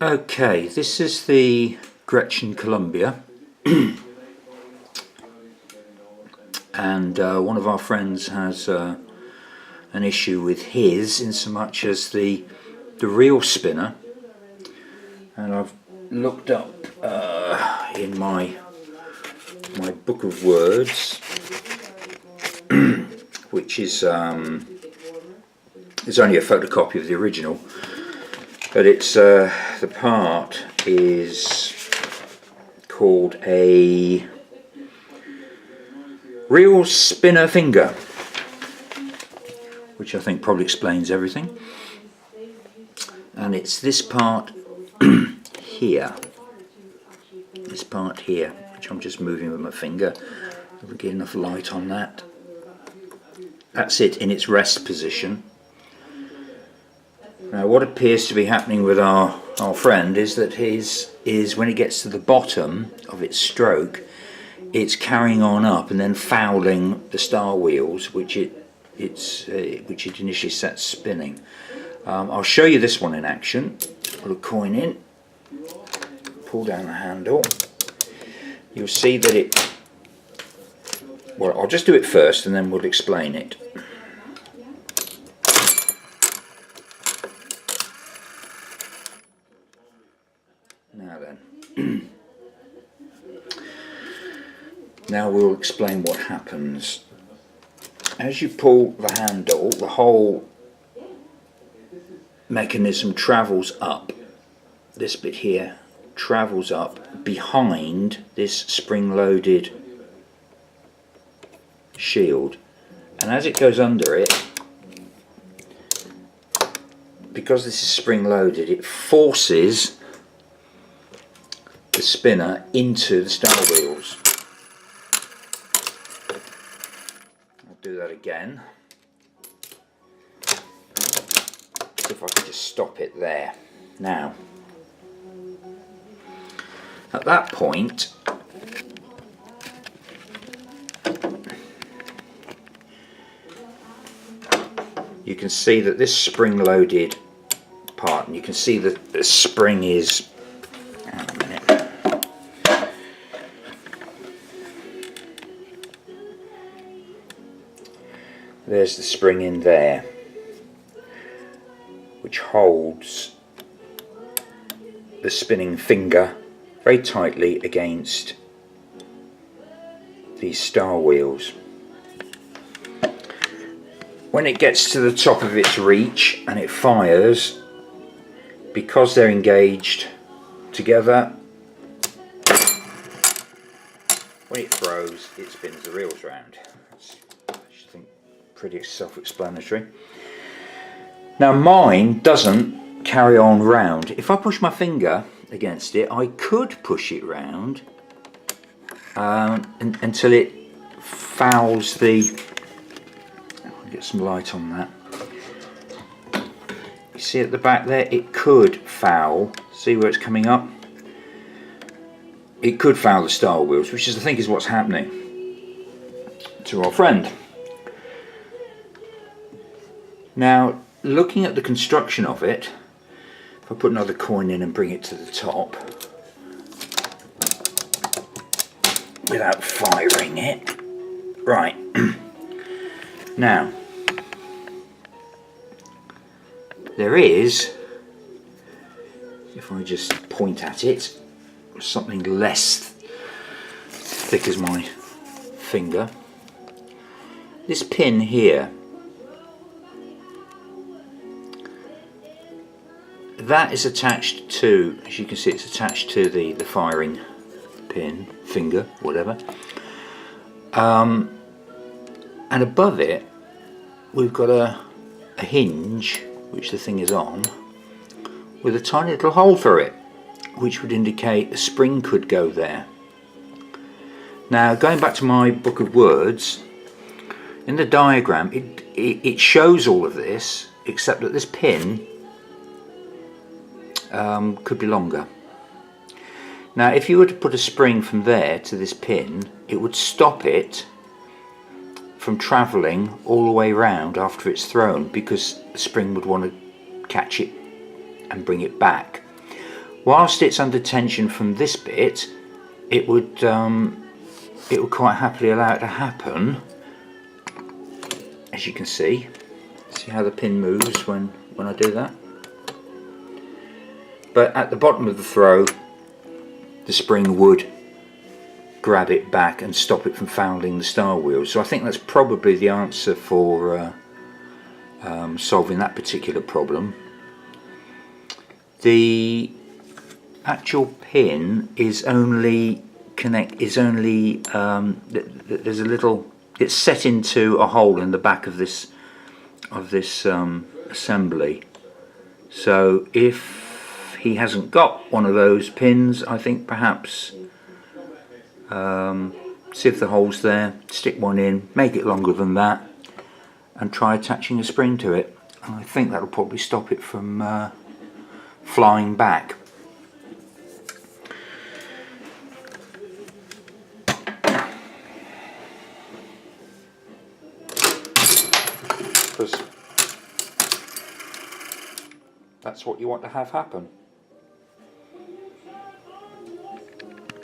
Okay, this is the Groetchen Columbia, and one of our friends has an issue with his, in so much as the reel spinner, and I've looked up in my book of words, which is it's only a photocopy of the original, but it's the part is called a reel spinner finger, which I think probably explains everything. And it's this part here, which I'm just moving with my finger. If we get enough light on that, that's it in its rest position. Now, what appears to be happening with our friend is that when it gets to the bottom of its stroke, it's carrying on up and then fouling the star wheels, which it initially sets spinning. I'll show you this one in action. Put a coin in, pull down the handle. You'll see that well, I'll just do it first and then we'll explain it. Now then, now we'll explain what happens. As you pull the handle, the whole mechanism travels up. This bit here travels up behind this spring-loaded shield, and as it goes under it, because this is spring-loaded, it forces the spinner into the star wheels. I'll do that again. See if I can just stop it there. Now, at that point, you can see that this spring-loaded part, and you can see that the spring is, hang on a minute. There's the spring in there, which holds the spinning finger very tightly against these star wheels. When it gets to the top of its reach and it fires, because they're engaged together, when it throws, it spins the reels round. That's, I think, pretty self-explanatory. Now mine doesn't carry on round. If I push my finger against it, I could push it round until it fouls the... I'll get some light on that. You see at the back there, it could foul. See where it's coming up? It could foul the star wheels, which I think is what's happening to our friend. Now, looking at the construction of it, if I put another coin in and bring it to the top without firing it, right. Now, there is, if I just point at it, something less thick as my finger. This pin here, that is attached to, as you can see, it's attached to the firing pin, finger, whatever. And above it, we've got a hinge, which the thing is on, with a tiny little hole through it, which would indicate a spring could go there. Now, going back to my book of words, in the diagram, it shows all of this, except that this pin could be longer. Now, if you were to put a spring from there to this pin, it would stop it from travelling all the way round after it's thrown, because the spring would want to catch it and bring it back. whilst it's under tension from this bit, it would quite happily allow it to happen. As you can see how the pin moves when I do that. But at the bottom of the throw, the spring would grab it back and stop it from fouling the star wheel. So I think that's probably the answer for solving that particular problem. The actual pin is only there's a little, it's set into a hole in the back of this assembly. So if he hasn't got one of those pins, I think perhaps see if the hole's there, stick one in, make it longer than that, and try attaching a spring to it. And I think that'll probably stop it from flying back. Because that's what you want to have happen.